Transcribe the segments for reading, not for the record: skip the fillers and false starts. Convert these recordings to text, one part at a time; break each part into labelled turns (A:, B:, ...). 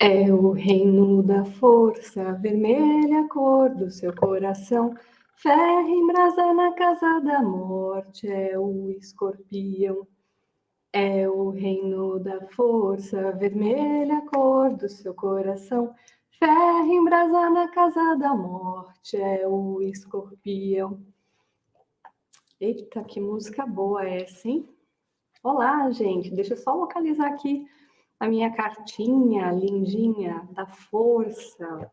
A: É o reino da força, vermelha cor do seu coração. Ferro em brasa na casa da morte, é o escorpião. É o reino da força, vermelha cor do seu coração. Ferro em brasa na casa da morte, é o escorpião. Eita, que música boa essa, hein? Olá, gente. Deixa eu só localizar aqui a minha cartinha lindinha da força.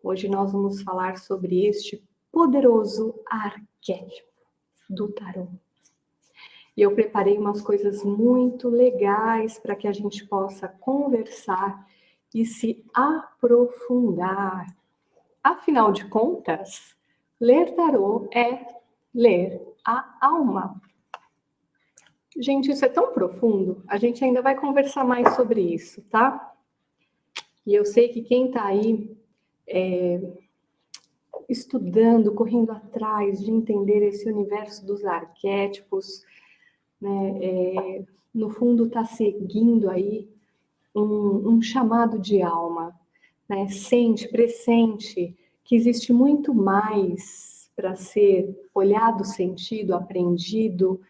A: Hoje nós vamos falar sobre este poderoso arquétipo do tarô. E eu preparei umas coisas muito legais para que a gente possa conversar e se aprofundar. Afinal de contas, ler tarô é ler a alma. Gente, isso é tão profundo, a gente ainda vai conversar mais sobre isso, tá? E eu sei que quem está aí estudando, correndo atrás de entender esse universo dos arquétipos, né, no fundo está seguindo aí um chamado de alma, né? Sente, pressente que existe muito mais para ser olhado, sentido, aprendido.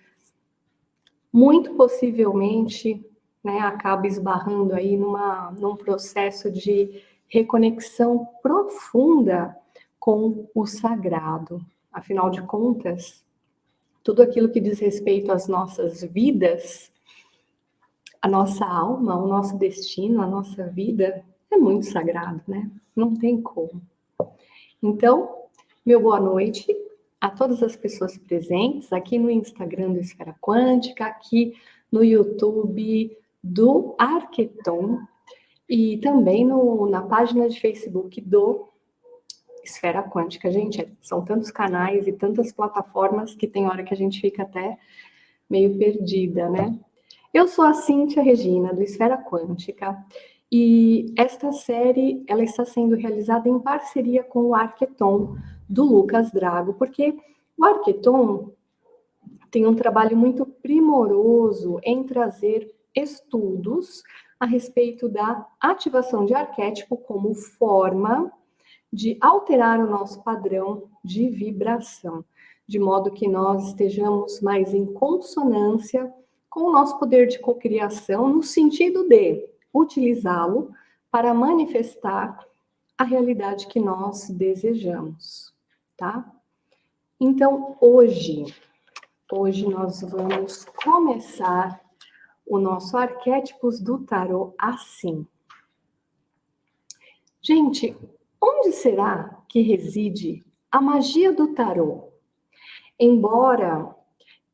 A: Muito possivelmente, né, acaba esbarrando aí num processo de reconexão profunda com o sagrado. Afinal de contas, tudo aquilo que diz respeito às nossas vidas, a nossa alma, o nosso destino, a nossa vida, é muito sagrado, né? Não tem como. Então, meu boa noite a todas as pessoas presentes aqui no Instagram do Esfera Quântica, aqui no YouTube do Arqueton e também na página de Facebook do Esfera Quântica. Gente, são tantos canais e tantas plataformas que tem hora que a gente fica até meio perdida, né? Eu sou a Cíntia Regina, do Esfera Quântica, e esta série ela está sendo realizada em parceria com o Arqueton, do Lucas Drago, porque o Arqueton tem um trabalho muito primoroso em trazer estudos a respeito da ativação de arquétipo como forma de alterar o nosso padrão de vibração, de modo que nós estejamos mais em consonância com o nosso poder de cocriação, no sentido de utilizá-lo para manifestar a realidade que nós desejamos, tá? Então, hoje nós vamos começar o nosso Arquétipos do Tarô assim. Gente, onde será que reside a magia do tarô? Embora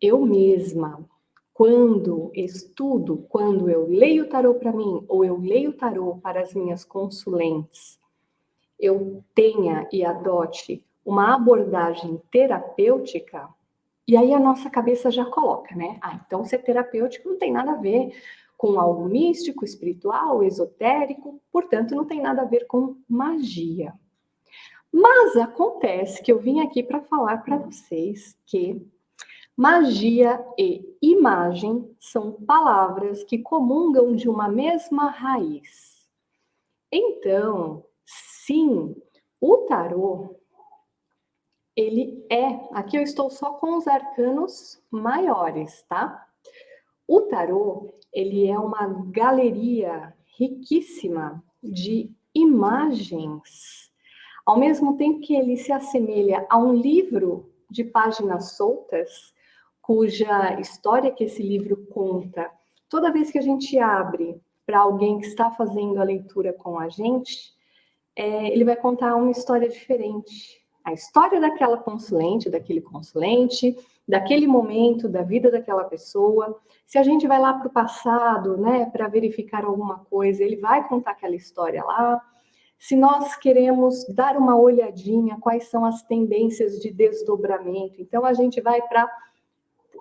A: eu mesma, quando estudo, quando eu leio o tarô para mim, ou eu leio o tarô para as minhas consulentes, eu tenha e adote uma abordagem terapêutica, e aí a nossa cabeça já coloca, né? Então ser terapêutico não tem nada a ver com algo místico, espiritual, esotérico, portanto não tem nada a ver com magia. Mas acontece que eu vim aqui para falar para vocês que magia e imagem são palavras que comungam de uma mesma raiz. Então, sim, o tarô, aqui eu estou só com os arcanos maiores, tá? O tarô, ele é uma galeria riquíssima de imagens. Ao mesmo tempo que ele se assemelha a um livro de páginas soltas, cuja história que esse livro conta, toda vez que a gente abre para alguém que está fazendo a leitura com a gente, ele vai contar uma história diferente. A história daquela consulente, daquele consulente, daquele momento da vida daquela pessoa. Se a gente vai lá para o passado, né, para verificar alguma coisa, ele vai contar aquela história lá. Se nós queremos dar uma olhadinha quais são as tendências de desdobramento, então a gente vai para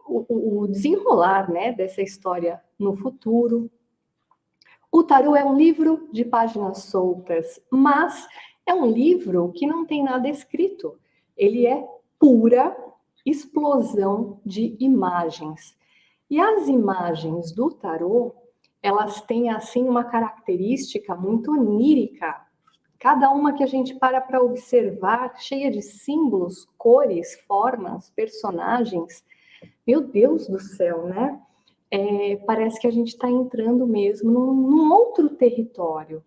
A: o desenrolar, né, dessa história no futuro. O tarô é um livro de páginas soltas, mas é um livro que não tem nada escrito. Ele é pura explosão de imagens. E as imagens do tarô, elas têm, assim, uma característica muito onírica. Cada uma que a gente para observar, cheia de símbolos, cores, formas, personagens. Meu Deus do céu, né? Parece que a gente está entrando mesmo num outro território.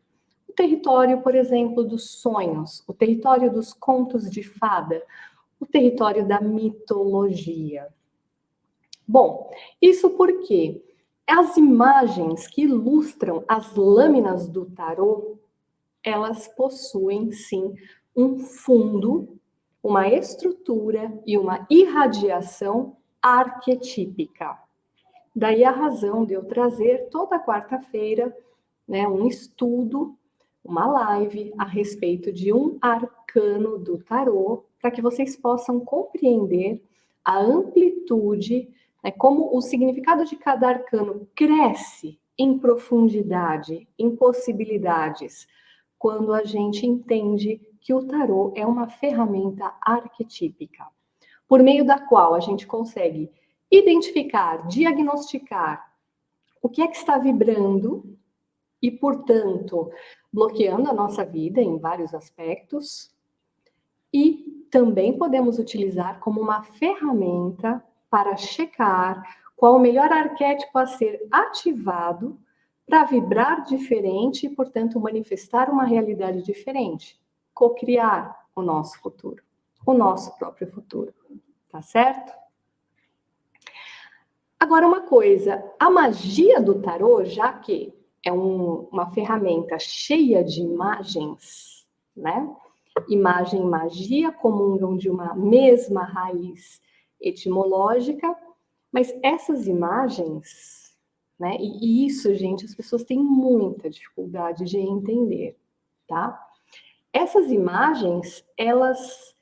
A: O território, por exemplo, dos sonhos, o território dos contos de fada, o território da mitologia. Bom, isso porque as imagens que ilustram as lâminas do tarô, elas possuem, sim, um fundo, uma estrutura e uma irradiação arquetípica. Daí a razão de eu trazer toda quarta-feira, né, um estudo, uma live a respeito de um arcano do tarô, para que vocês possam compreender a amplitude, né, como o significado de cada arcano cresce em profundidade, em possibilidades, quando a gente entende que o tarô é uma ferramenta arquetípica, por meio da qual a gente consegue identificar, diagnosticar o que é que está vibrando e, portanto, bloqueando a nossa vida em vários aspectos. E também podemos utilizar como uma ferramenta para checar qual o melhor arquétipo a ser ativado para vibrar diferente e, portanto, manifestar uma realidade diferente, cocriar o nosso futuro, o nosso próprio futuro, tá certo? Agora, uma coisa, a magia do tarô, já que é uma ferramenta cheia de imagens, né? Imagem e magia comungam de uma mesma raiz etimológica, mas essas imagens, né? E isso, gente, as pessoas têm muita dificuldade de entender, tá? Essas imagens, elas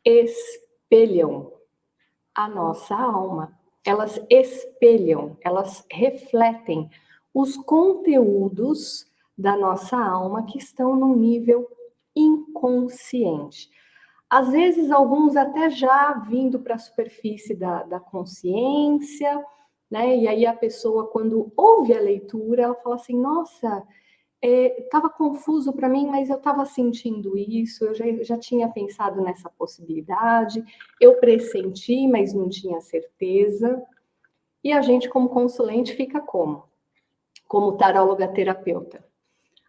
A: espelham a nossa alma. Elas espelham, elas refletem os conteúdos da nossa alma que estão no nível inconsciente. Às vezes, alguns até já vindo para a superfície da consciência, né? E aí a pessoa, quando ouve a leitura, ela fala assim: nossa, estava confuso para mim, mas eu estava sentindo isso, eu já tinha pensado nessa possibilidade, eu pressenti, mas não tinha certeza. E a gente, como consulente, fica como? Como taróloga terapeuta.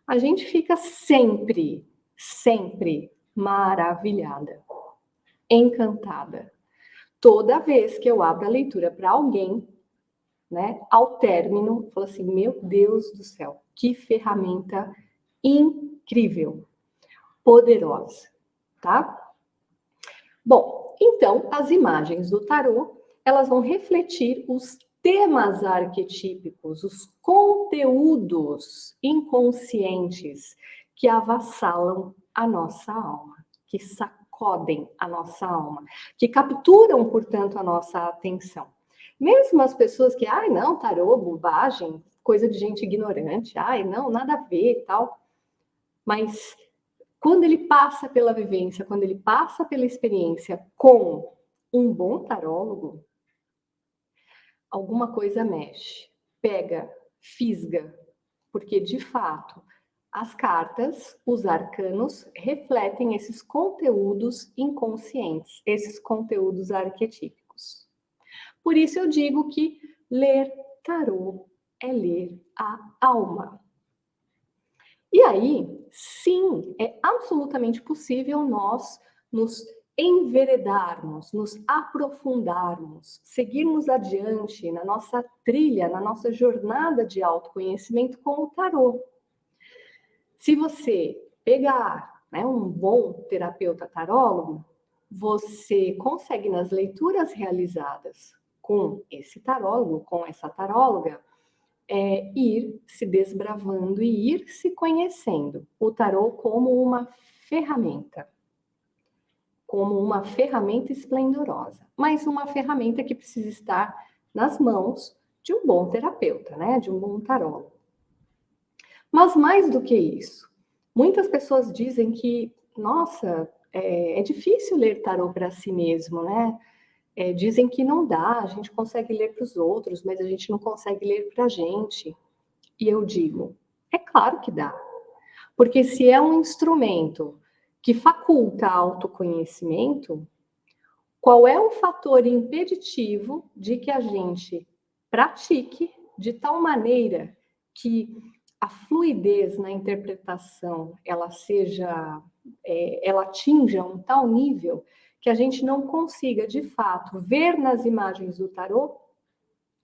A: A gente fica sempre, sempre maravilhada, encantada. Toda vez que eu abro a leitura para alguém, né, ao término, falo assim: meu Deus do céu, que ferramenta incrível, poderosa, tá? Bom, então, as imagens do tarô, elas vão refletir os temas arquetípicos, os conteúdos inconscientes que avassalam a nossa alma, que sacodem a nossa alma, que capturam, portanto, a nossa atenção. Mesmo as pessoas que, ai, não, tarô, bobagem, coisa de gente ignorante, ai, não, nada a ver e tal. Mas quando ele passa pela vivência, quando ele passa pela experiência com um bom tarólogo, alguma coisa mexe, pega, fisga, porque de fato as cartas, os arcanos, refletem esses conteúdos inconscientes, esses conteúdos arquetípicos. Por isso eu digo que ler tarô é ler a alma. E aí, sim, é absolutamente possível nós nos enveredarmos, nos aprofundarmos, seguirmos adiante na nossa trilha, na nossa jornada de autoconhecimento com o tarô. Se você pegar, né, um bom terapeuta tarólogo, você consegue, nas leituras realizadas com esse tarólogo, com essa taróloga, ir se desbravando e ir se conhecendo. O tarô como uma ferramenta esplendorosa, mas uma ferramenta que precisa estar nas mãos de um bom terapeuta, né? De um bom tarólogo. Mas mais do que isso, muitas pessoas dizem que, nossa, é difícil ler tarô para si mesmo, né? Dizem que não dá, a gente consegue ler para os outros, mas a gente não consegue ler para a gente. E eu digo, é claro que dá. Porque se é um instrumento que faculta autoconhecimento, qual é o fator impeditivo de que a gente pratique de tal maneira que a fluidez na interpretação ela seja, ela atinja um tal nível que a gente não consiga, de fato, ver nas imagens do tarô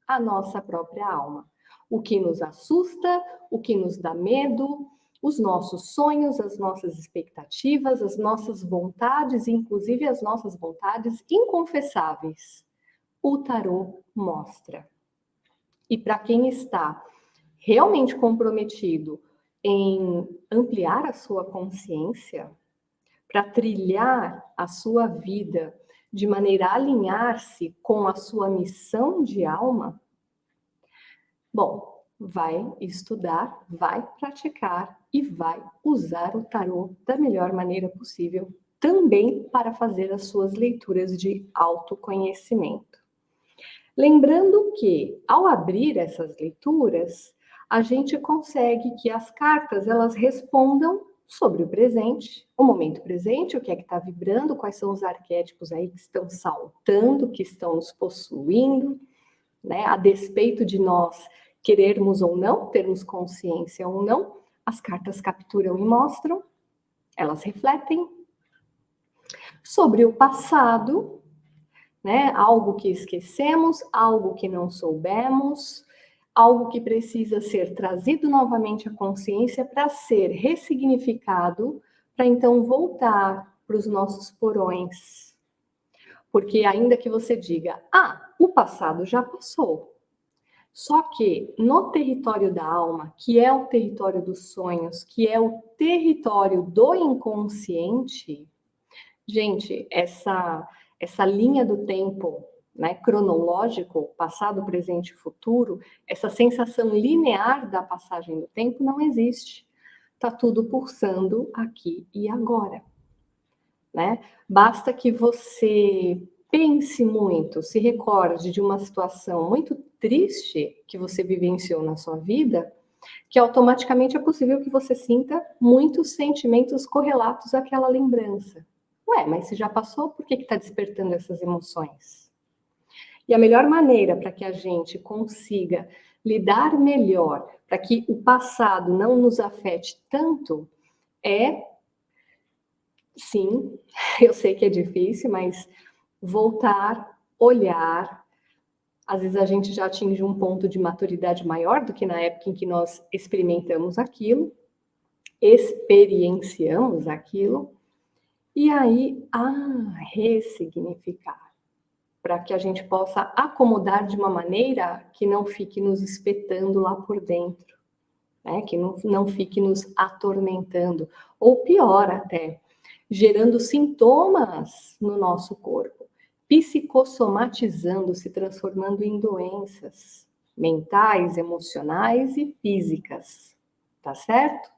A: a nossa própria alma. O que nos assusta, o que nos dá medo, os nossos sonhos, as nossas expectativas, as nossas vontades, inclusive as nossas vontades inconfessáveis. O tarô mostra. E para quem está realmente comprometido em ampliar a sua consciência, para trilhar a sua vida de maneira a alinhar-se com a sua missão de alma, bom, vai estudar, vai praticar e vai usar o tarô da melhor maneira possível, também para fazer as suas leituras de autoconhecimento. Lembrando que, ao abrir essas leituras, a gente consegue que as cartas elas respondam sobre o presente, o momento presente, o que é que está vibrando, quais são os arquétipos aí que estão saltando, que estão nos possuindo, né? A despeito de nós querermos ou não, termos consciência ou não, as cartas capturam e mostram, elas refletem sobre o passado, né? Algo que esquecemos, algo que não soubemos, algo que precisa ser trazido novamente à consciência para ser ressignificado, para então voltar para os nossos porões. Porque ainda que você diga, o passado já passou. Só que no território da alma, que é o território dos sonhos, que é o território do inconsciente, gente, essa linha do tempo, né, cronológico, passado, presente e futuro, essa sensação linear da passagem do tempo não existe. Está tudo pulsando aqui e agora, né? Basta que você pense muito, se recorde de uma situação muito triste que você vivenciou na sua vida, que automaticamente é possível que você sinta muitos sentimentos correlatos àquela lembrança. Ué, mas se já passou, por que está despertando essas emoções? E a melhor maneira para que a gente consiga lidar melhor, para que o passado não nos afete tanto, é, sim, eu sei que é difícil, mas voltar, olhar. Às vezes a gente já atinge um ponto de maturidade maior do que na época em que nós experimentamos aquilo, experienciamos aquilo, e aí, ressignificar, para que a gente possa acomodar de uma maneira que não fique nos espetando lá por dentro, né? Que não fique nos atormentando, ou pior até, gerando sintomas no nosso corpo, psicossomatizando, se transformando em doenças mentais, emocionais e físicas, tá certo?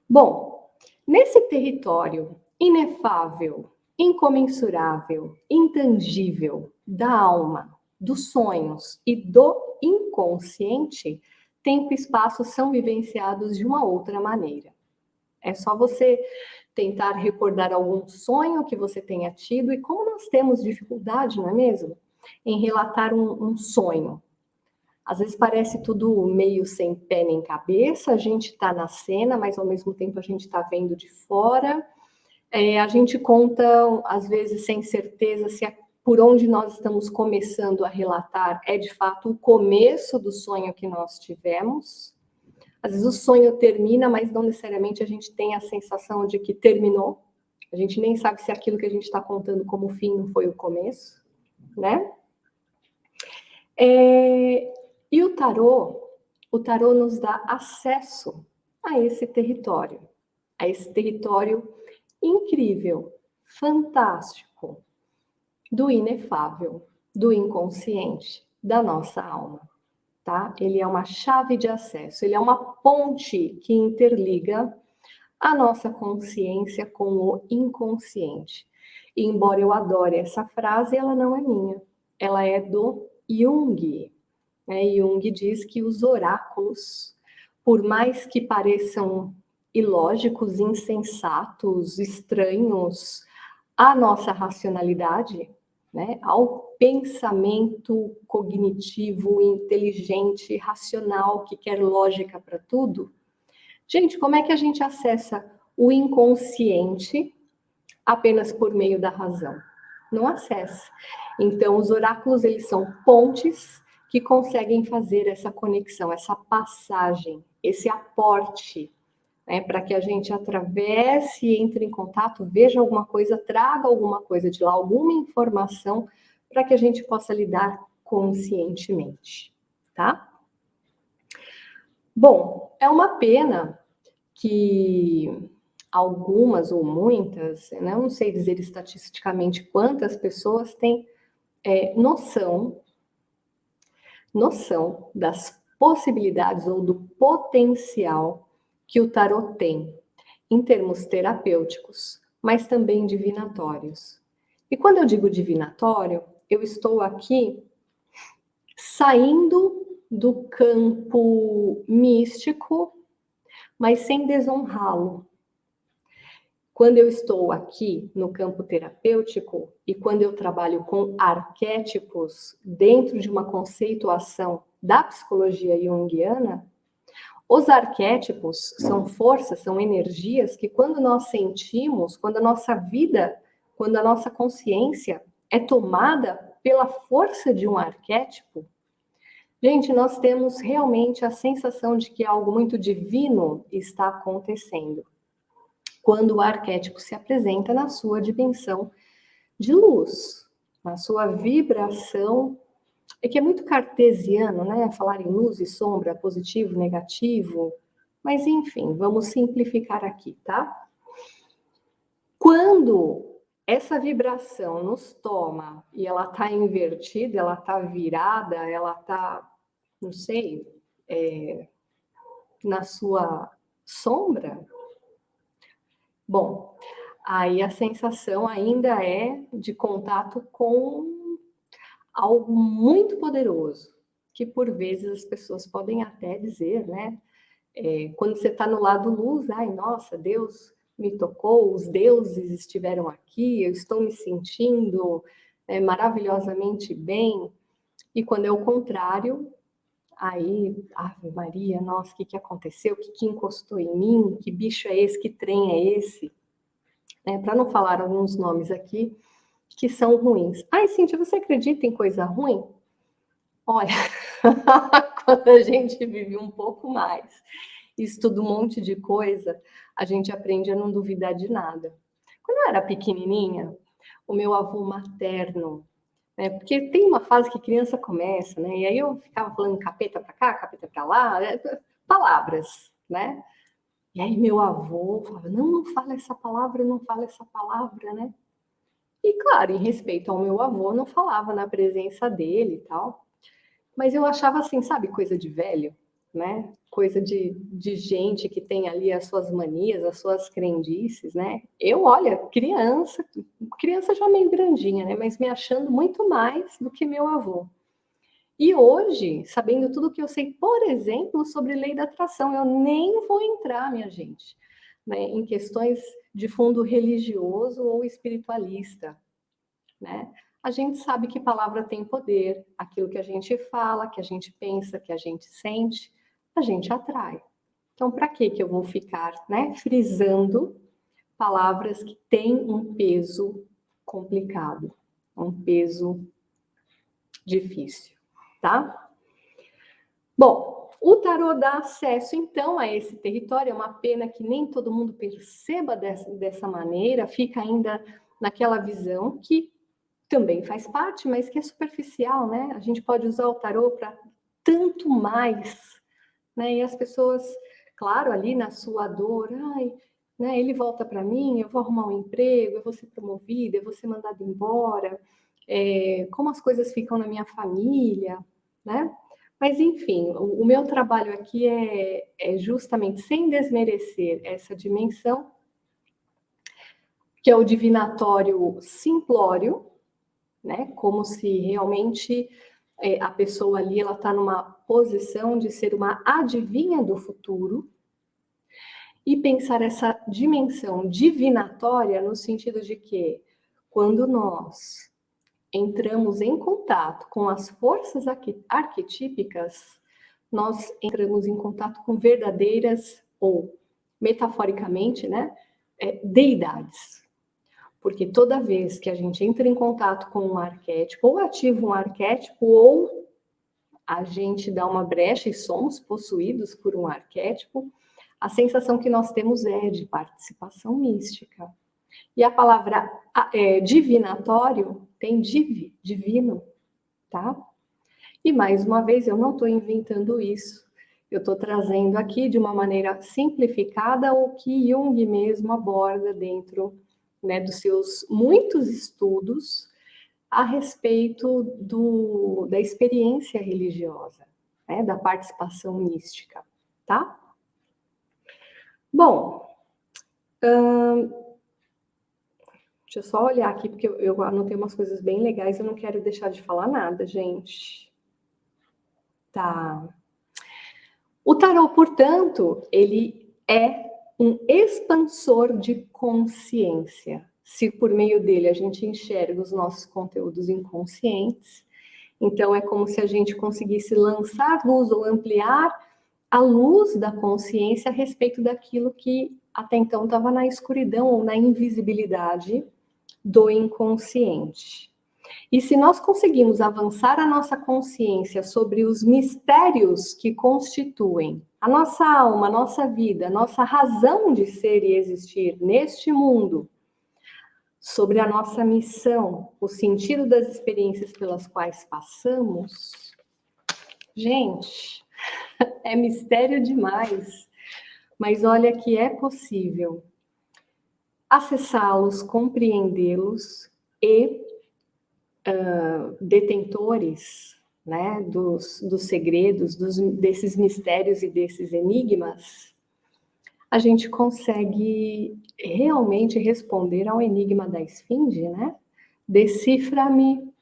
A: Bom, nesse território inefável, incomensurável, intangível da alma, dos sonhos e do inconsciente, tempo e espaço são vivenciados de uma outra maneira. É só você tentar recordar algum sonho que você tenha tido, e como nós temos dificuldade, não é mesmo? Em relatar um sonho. Às vezes parece tudo meio sem pé nem cabeça, a gente está na cena, mas ao mesmo tempo a gente está vendo de fora. A gente conta, às vezes, sem certeza se por onde nós estamos começando a relatar é de fato o começo do sonho que nós tivemos. Às vezes o sonho termina, mas não necessariamente a gente tem a sensação de que terminou. A gente nem sabe se aquilo que a gente está contando como fim não foi o começo, né? E o tarô nos dá acesso a esse território incrível, fantástico, do inefável, do inconsciente, da nossa alma, tá? Ele é uma chave de acesso, ele é uma ponte que interliga a nossa consciência com o inconsciente. E embora eu adore essa frase, ela não é minha, ela é do Jung. né? Jung diz que os oráculos, por mais que pareçam ilógicos, insensatos, estranhos à nossa racionalidade, né, ao pensamento cognitivo, inteligente, racional, que quer lógica para tudo. Gente, como é que a gente acessa o inconsciente apenas por meio da razão? Não acessa. Então, os oráculos, eles são pontes que conseguem fazer essa conexão, essa passagem, esse aporte, né, para que a gente atravesse, entre em contato, veja alguma coisa, traga alguma coisa de lá, alguma informação, para que a gente possa lidar conscientemente, tá? Bom, é uma pena que algumas ou muitas, né, não sei dizer estatisticamente quantas pessoas têm noção das possibilidades ou do potencial que o tarot tem em termos terapêuticos, mas também divinatórios. E quando eu digo divinatório, eu estou aqui saindo do campo místico, mas sem desonrá-lo. Quando eu estou aqui no campo terapêutico e quando eu trabalho com arquétipos dentro de uma conceituação da psicologia junguiana, os arquétipos são forças, são energias que quando nós sentimos, quando a nossa vida, quando a nossa consciência é tomada pela força de um arquétipo, gente, nós temos realmente a sensação de que algo muito divino está acontecendo. Quando o arquétipo se apresenta na sua dimensão de luz, na sua vibração, é que é muito cartesiano, né? Falar em luz e sombra, positivo, negativo, mas enfim, vamos simplificar aqui, tá? Quando essa vibração nos toma e ela tá invertida, ela tá virada, ela tá, não sei, na sua sombra, bom, aí a sensação ainda é de contato com algo muito poderoso, que por vezes as pessoas podem até dizer, né? Quando você está no lado luz, ai, nossa, Deus me tocou, os deuses estiveram aqui, eu estou me sentindo maravilhosamente bem. E quando é o contrário, aí, Ave Maria, nossa, o que aconteceu? O que encostou em mim? Que bicho é esse? Que trem é esse? Para não falar alguns nomes aqui que são ruins. Ai, Cíntia, você acredita em coisa ruim? Olha, quando a gente vive um pouco mais, estuda um monte de coisa, a gente aprende a não duvidar de nada. Quando eu era pequenininha, o meu avô materno, né, porque tem uma fase que criança começa, né, e aí eu ficava falando capeta para cá, capeta para lá, palavras, né? E aí meu avô falava, não fala essa palavra, não fala essa palavra, né? E claro, em respeito ao meu avô, não falava na presença dele e tal. Mas eu achava assim, sabe, coisa de velho, né? Coisa de gente que tem ali as suas manias, as suas crendices, né? Eu, olha, criança já meio grandinha, né? Mas me achando muito mais do que meu avô. E hoje, sabendo tudo que eu sei, por exemplo, sobre lei da atração, eu nem vou entrar, minha gente, né, em questões de fundo religioso ou espiritualista, né? A gente sabe que palavra tem poder, aquilo que a gente fala, que a gente pensa, que a gente sente, a gente atrai. Então, para que eu vou ficar, né, frisando palavras que têm um peso complicado, um peso difícil, tá? Bom, o tarô dá acesso, então, a esse território. É uma pena que nem todo mundo perceba dessa maneira, fica ainda naquela visão que também faz parte, mas que é superficial, né? A gente pode usar o tarô para tanto mais, né? E as pessoas, claro, ali na sua dor, ai, né? Ele volta para mim, eu vou arrumar um emprego, eu vou ser promovida, eu vou ser mandada embora, como as coisas ficam na minha família, né? Mas, enfim, o meu trabalho aqui é justamente sem desmerecer essa dimensão, que é o divinatório simplório, né? Como se realmente a pessoa ali, ela está numa posição de ser uma adivinha do futuro e pensar essa dimensão divinatória no sentido de que quando nós entramos em contato com as forças arquetípicas, nós entramos em contato com verdadeiras, ou metaforicamente, né, deidades. Porque toda vez que a gente entra em contato com um arquétipo, ou ativa um arquétipo, ou a gente dá uma brecha e somos possuídos por um arquétipo, a sensação que nós temos é de participação mística. E a palavra divinatório tem divino, tá? E mais uma vez, eu não estou inventando isso. Eu estou trazendo aqui de uma maneira simplificada o que Jung mesmo aborda dentro, né, dos seus muitos estudos a respeito da experiência religiosa, né, da participação mística, tá? Bom, deixa eu só olhar aqui, porque eu anotei umas coisas bem legais, eu não quero deixar de falar nada, gente. Tá. O tarô, portanto, ele é um expansor de consciência. Se por meio dele a gente enxerga os nossos conteúdos inconscientes, então é como se a gente conseguisse lançar luz ou ampliar a luz da consciência a respeito daquilo que até então estava na escuridão ou na invisibilidade do inconsciente. E se nós conseguimos avançar a nossa consciência sobre os mistérios que constituem a nossa alma, a nossa vida, a nossa razão de ser e existir neste mundo, sobre a nossa missão, o sentido das experiências pelas quais passamos, gente, é mistério demais. Mas olha que é possível acessá-los, compreendê-los e detentores, né, dos segredos, desses mistérios e desses enigmas, a gente consegue realmente responder ao enigma da esfinge, né? Decifra-me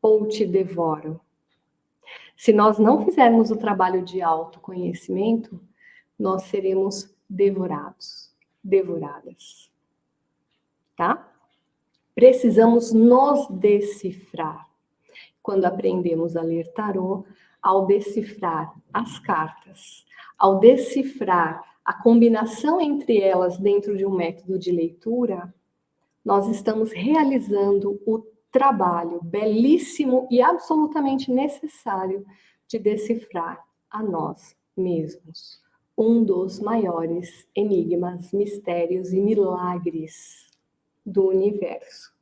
A: ou te devoro. Se nós não fizermos o trabalho de autoconhecimento, nós seremos devorados, devoradas, tá? Precisamos nos decifrar. Quando aprendemos a ler tarô, ao decifrar as cartas, ao decifrar a combinação entre elas dentro de um método de leitura, nós estamos realizando o trabalho belíssimo e absolutamente necessário de decifrar a nós mesmos. Um dos maiores enigmas, mistérios e milagres do universo.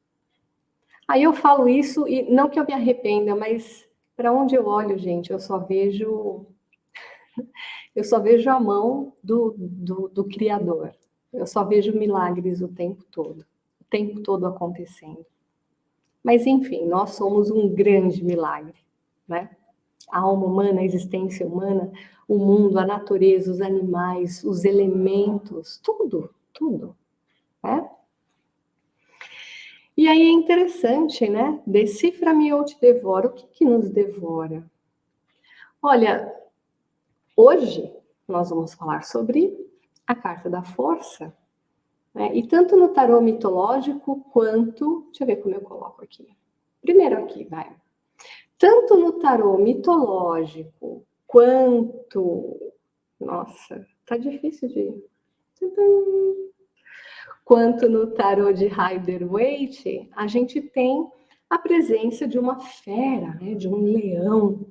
A: Aí eu falo isso, e não que eu me arrependa, mas para onde eu olho, gente, eu só vejo a mão do Criador. Eu só vejo milagres o tempo todo acontecendo. Mas enfim, nós somos um grande milagre, né? A alma humana, a existência humana, o mundo, a natureza, os animais, os elementos, tudo, né? E aí é interessante, né? Decifra-me ou te devoro. O que nos devora? Olha, hoje nós vamos falar sobre a carta da força, né? E tanto no tarô mitológico quanto... Deixa eu ver como eu coloco aqui. Primeiro aqui, vai. Tanto no tarô mitológico quanto... Nossa, tá difícil de... Quanto no tarô de Rider-Waite, a gente tem a presença de uma fera, né, de um leão.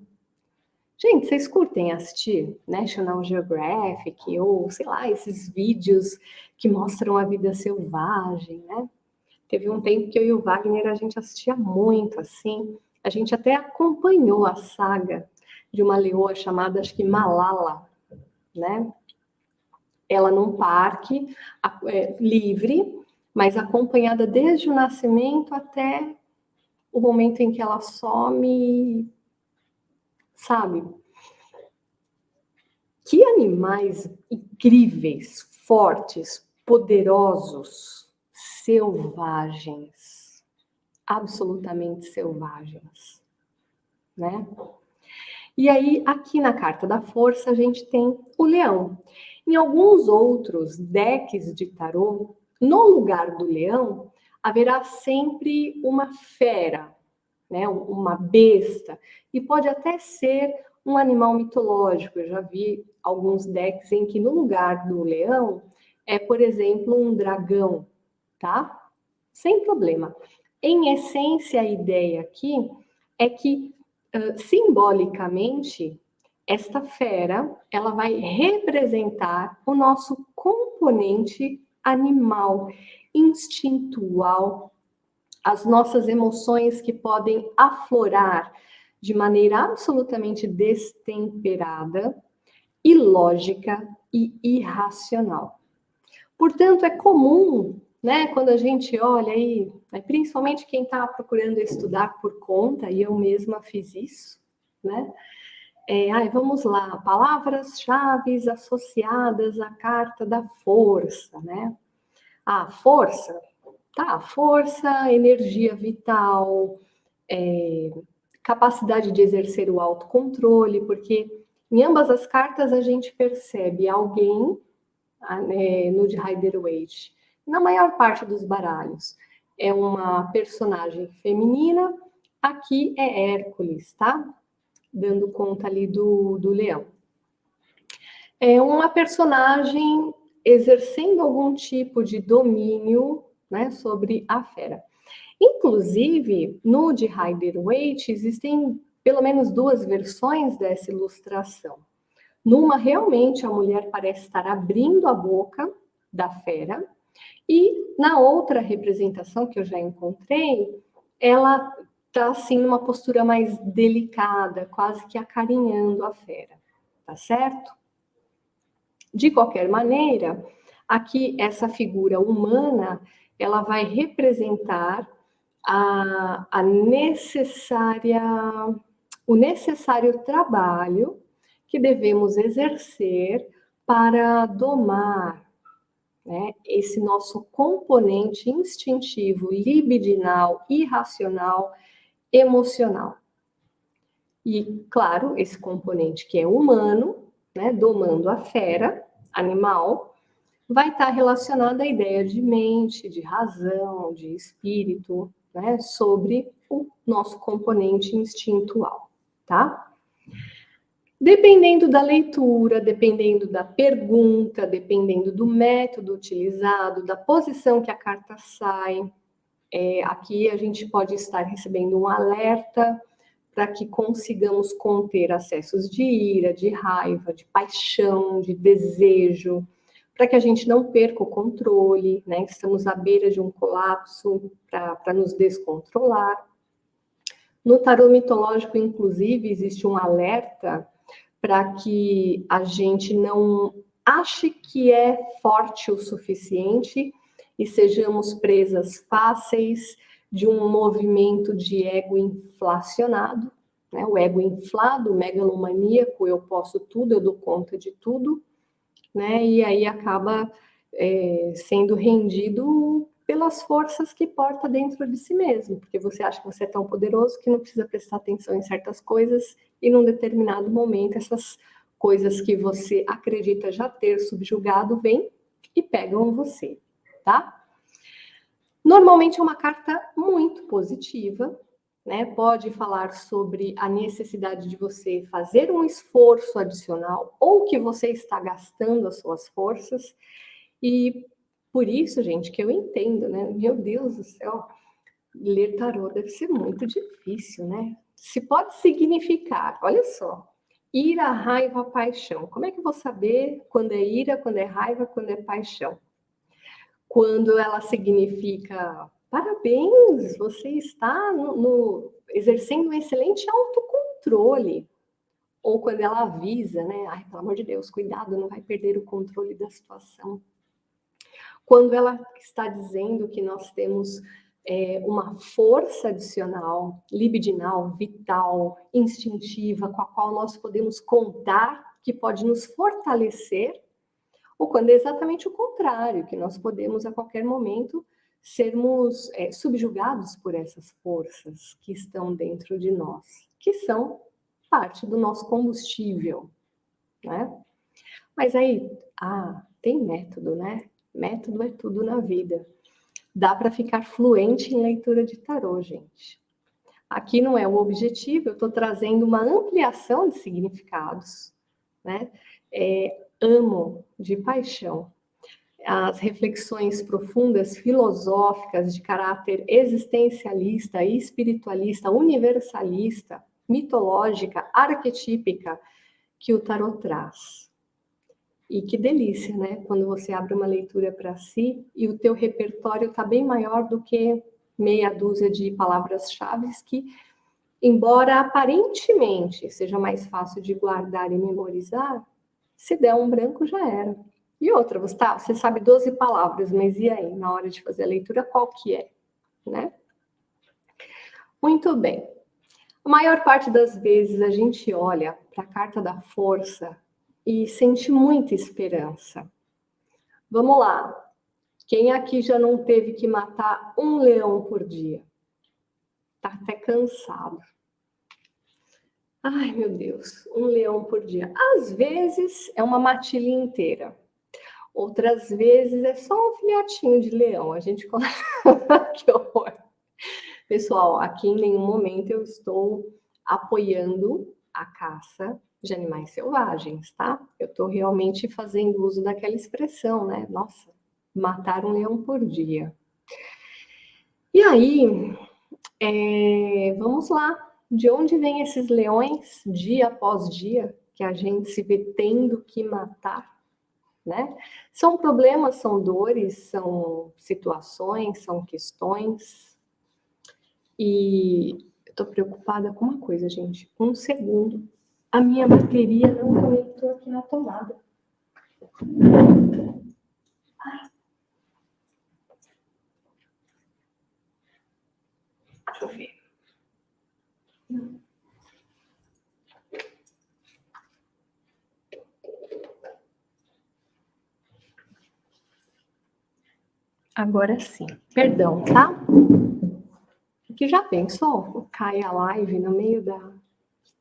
A: Gente, vocês curtem assistir National Geographic ou, sei lá, esses vídeos que mostram a vida selvagem, né? Teve um tempo que eu e o Wagner, a gente assistia muito, assim. A gente até acompanhou a saga de uma leoa chamada, acho que Malala, né? Ela num parque livre, mas acompanhada desde o nascimento até o momento em que ela some, sabe? Que animais incríveis, fortes, poderosos, selvagens, absolutamente selvagens. né? E aí, aqui na carta da força, a gente tem o leão. Em alguns outros decks de tarô, no lugar do leão, haverá sempre uma fera, né? Uma besta, e pode até ser um animal mitológico. Eu já vi alguns decks em que no lugar do leão é, por exemplo, um dragão, tá? Sem problema. Em essência, a ideia aqui é que, simbolicamente, esta fera, ela vai representar o nosso componente animal, instintual, as nossas emoções que podem aflorar de maneira absolutamente destemperada, ilógica e irracional. Portanto, é comum, né, quando a gente olha aí, né, principalmente quem está procurando estudar por conta, e eu mesma fiz isso, né? Vamos lá, palavras-chave associadas à carta da força, né? Ah, força, tá, força, energia vital, capacidade de exercer o autocontrole, porque em ambas as cartas a gente percebe alguém no de Rider-Waite. Na maior parte dos baralhos é uma personagem feminina, aqui é Hércules, tá? Dando conta ali do leão. É uma personagem exercendo algum tipo de domínio, né, sobre a fera. Inclusive, no de Rider-Waite existem pelo menos duas versões dessa ilustração. Numa, realmente, a mulher parece estar abrindo a boca da fera, e na outra representação que eu já encontrei, ela está assim numa postura mais delicada, quase que acarinhando a fera, tá certo? De qualquer maneira, aqui essa figura humana, ela vai representar a necessária, o necessário trabalho que devemos exercer para domar, né, esse nosso componente instintivo, libidinal, irracional, emocional. E, claro, esse componente que é humano, né, domando a fera, animal, vai estar relacionado à ideia de mente, de razão, de espírito, né, sobre o nosso componente instintual, tá? Dependendo da leitura, dependendo da pergunta, dependendo do método utilizado, da posição que a carta sai, aqui a gente pode estar recebendo um alerta para que consigamos conter acessos de ira, de raiva, de paixão, de desejo, para que a gente não perca o controle, né? Estamos à beira de um colapso para nos descontrolar. No tarô mitológico, inclusive, existe um alerta para que a gente não ache que é forte o suficiente e sejamos presas fáceis de um movimento de ego inflacionado, né? O ego inflado, o megalomaníaco, eu posso tudo, eu dou conta de tudo, né? E aí acaba sendo rendido pelas forças que porta dentro de si mesmo, porque você acha que você é tão poderoso que não precisa prestar atenção em certas coisas e num determinado momento essas coisas que você acredita já ter subjugado vêm e pegam você, tá? Normalmente é uma carta muito positiva, né? Pode falar sobre a necessidade de você fazer um esforço adicional ou que você está gastando as suas forças. E por isso, gente, que eu entendo, né? Meu Deus do céu, ler tarô deve ser muito difícil, né? Se pode significar, olha só, ira, raiva, paixão. Como é que eu vou saber quando é ira, quando é raiva, quando é paixão? Quando ela significa parabéns, você está exercendo um excelente autocontrole. Ou quando ela avisa, né? Ai, pelo amor de Deus, cuidado, não vai perder o controle da situação. Quando ela está dizendo que nós temos uma força adicional, libidinal, vital, instintiva, com a qual nós podemos contar, que pode nos fortalecer, ou quando é exatamente o contrário, que nós podemos a qualquer momento sermos subjugados por essas forças que estão dentro de nós, que são parte do nosso combustível, né? Mas aí, tem método, né? Método é tudo na vida. Dá para ficar fluente em leitura de tarô, gente. Aqui não é o objetivo, eu estou trazendo uma ampliação de significados, né? Amo de paixão as reflexões profundas, filosóficas, de caráter existencialista, espiritualista, universalista, mitológica, arquetípica, que o tarot traz. E que delícia, né? Quando você abre uma leitura para si e o teu repertório está bem maior do que meia dúzia de palavras-chave que, embora aparentemente seja mais fácil de guardar e memorizar, se der um branco já era. E outra, você sabe 12 palavras, mas e aí, na hora de fazer a leitura, qual que é, né? Muito bem. A maior parte das vezes a gente olha para a carta da força e sente muita esperança. Vamos lá. Quem aqui já não teve que matar um leão por dia? Tá até cansado. Ai, meu Deus, um leão por dia. Às vezes é uma matilha inteira. Outras vezes é só um filhotinho de leão. A gente que horror. Pessoal, aqui em nenhum momento eu estou apoiando a caça de animais selvagens, tá? Eu estou realmente fazendo uso daquela expressão, né? Nossa, matar um leão por dia. E aí, vamos lá. De onde vêm esses leões, dia após dia, que a gente se vê tendo que matar? Né? São problemas, são dores, são situações, são questões. E eu tô preocupada com uma coisa, gente. Um segundo. A minha bateria não conectou aqui na tomada. Deixa eu ver. Agora sim. Perdão, tá? Porque já pensou? Cai a live no meio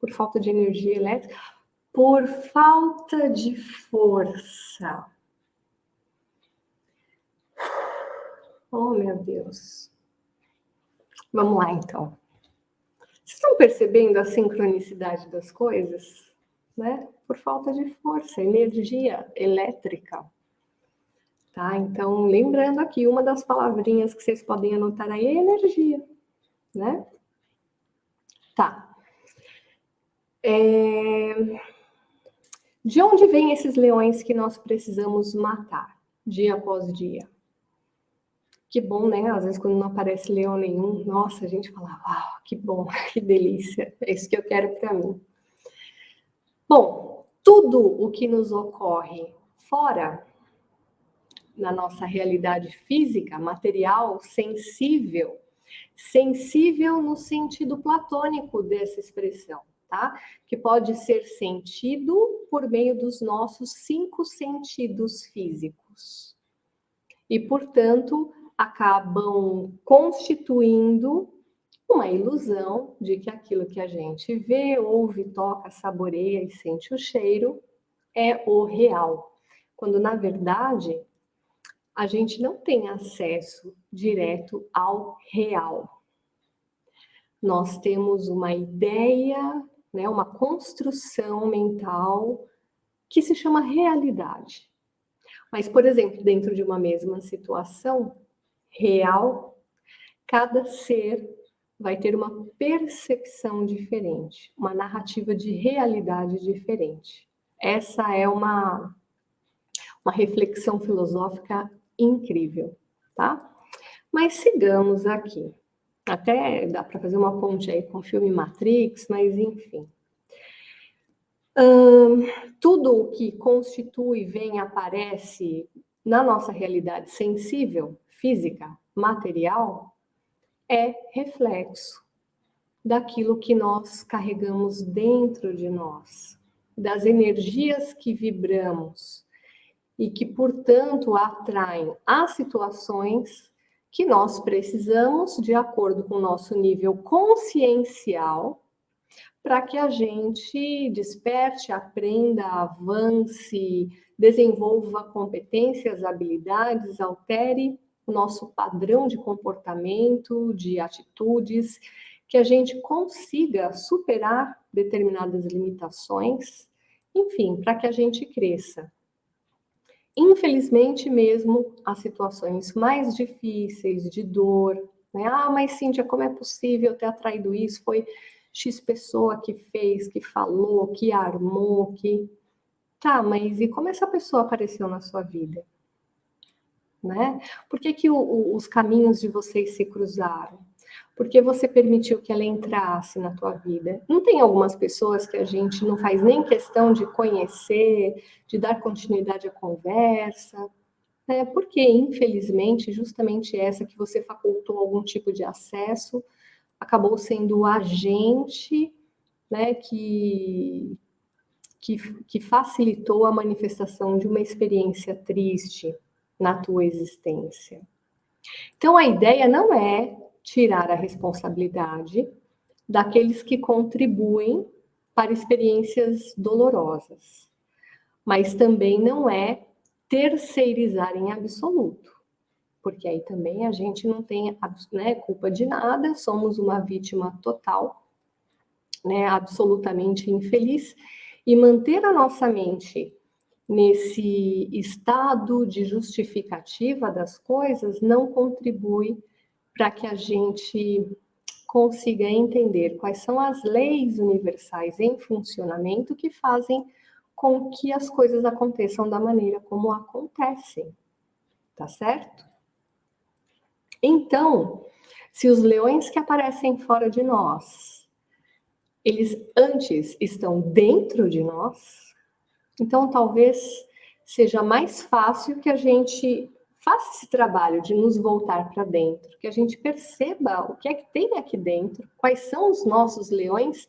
A: por falta de energia elétrica, por falta de força. Oh, meu Deus. Vamos lá, então. Vocês estão percebendo a sincronicidade das coisas? Né? Por falta de força, energia elétrica. Tá? Então, lembrando aqui, uma das palavrinhas que vocês podem anotar aí é energia, né? Tá. De onde vêm esses leões que nós precisamos matar, dia após dia? Que bom, né? Às vezes, quando não aparece leão nenhum, nossa, a gente fala, uau, que bom, que delícia, é isso que eu quero para mim. Bom, tudo o que nos ocorre fora na nossa realidade física, material, sensível no sentido platônico dessa expressão, tá? Que pode ser sentido por meio dos nossos 5 sentidos físicos. E, portanto, acabam constituindo uma ilusão de que aquilo que a gente vê, ouve, toca, saboreia e sente o cheiro é o real. Quando, na verdade, a gente não tem acesso direto ao real. Nós temos uma ideia, né, uma construção mental que se chama realidade. Mas, por exemplo, dentro de uma mesma situação real, cada ser vai ter uma percepção diferente, uma narrativa de realidade diferente. Essa é uma reflexão filosófica incrível, tá? Mas sigamos aqui. Até dá para fazer uma ponte aí com o filme Matrix, mas enfim. Tudo o que constitui, vem, aparece na nossa realidade sensível, física, material, é reflexo daquilo que nós carregamos dentro de nós, das energias que vibramos e que, portanto, atraem as situações que nós precisamos, de acordo com o nosso nível consciencial, para que a gente desperte, aprenda, avance, desenvolva competências, habilidades, altere o nosso padrão de comportamento, de atitudes, que a gente consiga superar determinadas limitações, enfim, para que a gente cresça. Infelizmente mesmo, as situações mais difíceis, de dor, né? Ah, mas Cíntia, como é possível ter atraído isso? Foi X pessoa que fez, que falou, que armou, que... Tá, mas e como essa pessoa apareceu na sua vida? Né? Por que que os caminhos de vocês se cruzaram? Porque você permitiu que ela entrasse na tua vida. Não tem algumas pessoas que a gente não faz nem questão de conhecer, de dar continuidade à conversa, né? Porque, infelizmente, justamente essa que você facultou algum tipo de acesso acabou sendo o agente, né, que facilitou a manifestação de uma experiência triste na tua existência. Então, a ideia não é tirar a responsabilidade daqueles que contribuem para experiências dolorosas, mas também não é terceirizar em absoluto, porque aí também a gente não tem, né, culpa de nada, somos uma vítima total, né, absolutamente infeliz, e manter a nossa mente nesse estado de justificativa das coisas não contribui para que a gente consiga entender quais são as leis universais em funcionamento que fazem com que as coisas aconteçam da maneira como acontecem, tá certo? Então, se os leões que aparecem fora de nós, eles antes estão dentro de nós, então talvez seja mais fácil que a gente faça esse trabalho de nos voltar para dentro, que a gente perceba o que é que tem aqui dentro, quais são os nossos leões,